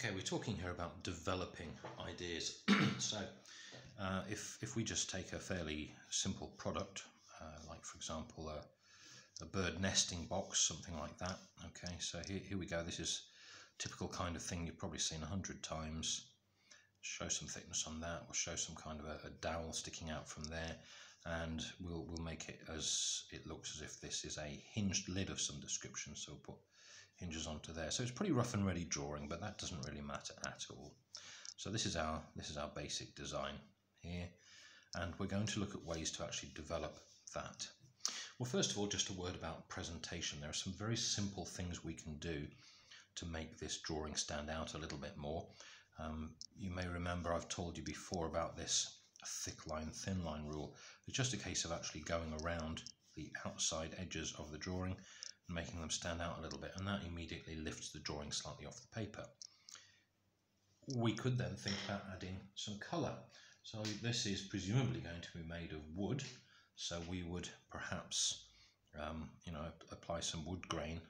Okay, we're talking here about developing ideas. So if we just take a fairly simple product, like for example a bird nesting box, something like that. Okay, so here we go. This is typical kind of thing you've probably seen 100 times. Show some thickness on that. We'll show some kind of a dowel sticking out from there, and we'll make it as it looks as if this is a hinged lid of some description. So we'll put hinges onto there. So it's pretty rough and ready drawing, but that doesn't really matter at all. So this is our basic design here, and we're going to look at ways to actually develop that. Well, first of all, just a word about presentation. There are some very simple things we can do to make this drawing stand out a little bit more. You may remember I've told you before about this thick line, thin line rule. It's just a case of actually going around the outside edges of the drawing and making them stand out a little bit, and that immediately lifts the drawing slightly off the paper. We could then think about adding some colour. So this is presumably going to be made of wood, so we would perhaps apply some wood grain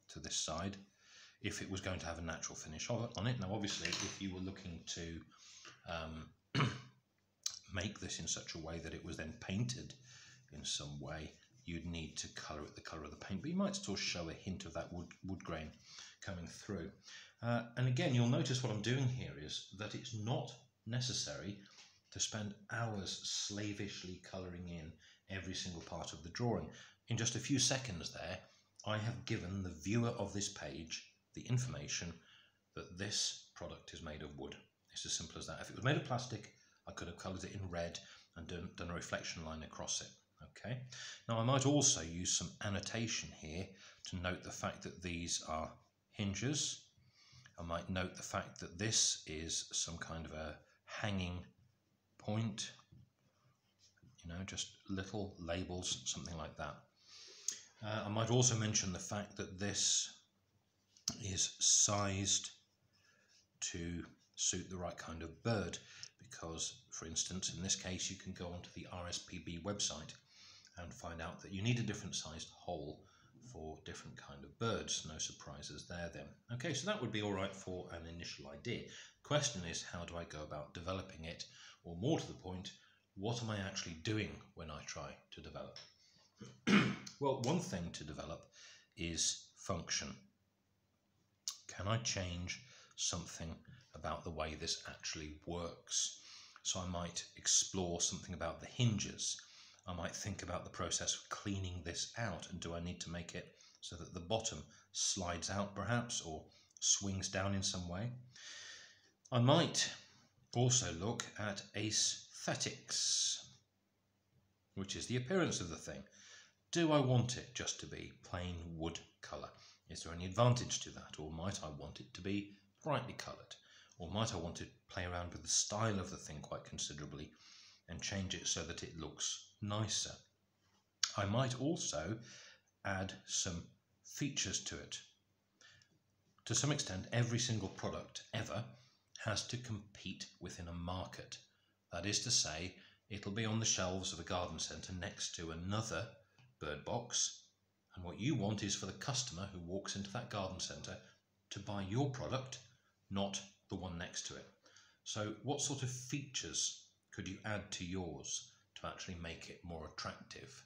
to this side if it was going to have a natural finish on it. Now obviously if you were looking to make this in such a way that it was then painted in some way, you'd need to colour it the colour of the paint, but you might still show a hint of that wood grain coming through. And again, you'll notice what I'm doing here is that it's not necessary to spend hours slavishly colouring in every single part of the drawing. In just a few seconds there, I have given the viewer of this page the information that this product is made of wood. It's as simple as that. If it was made of plastic, I could have coloured it in red and done a reflection line across it. Okay. Now I might also use some annotation here to note the fact that these are hinges. I might note the fact that this is some kind of a hanging point, just little labels, something like that. I might also mention the fact that this is sized to suit the right kind of bird, because for instance in this case you can go onto the RSPB website and find out that you need a different sized hole for different kind of birds. No surprises there then. Okay, so that would be all right for an initial idea. The question is, how do I go about developing it? Or more to the point, what am I actually doing when I try to develop? Well, one thing to develop is function. Can I change something about the way this actually works? So I might explore something about the hinges. I might think about the process of cleaning this out, and do I need to make it so that the bottom slides out perhaps, or swings down in some way? I might also look at aesthetics, which is the appearance of the thing. Do I want it just to be plain wood colour? Is there any advantage to that? Or might I want it to be brightly coloured? Or might I want to play around with the style of the thing quite considerably and change it so that it looks nicer? I might also add some features to it. To some extent, every single product ever has to compete within a market. That is to say, it'll be on the shelves of a garden centre next to another bird box, and what you want is for the customer who walks into that garden centre to buy your product, not the one next to it. So what sort of features could you add to yours to actually make it more attractive?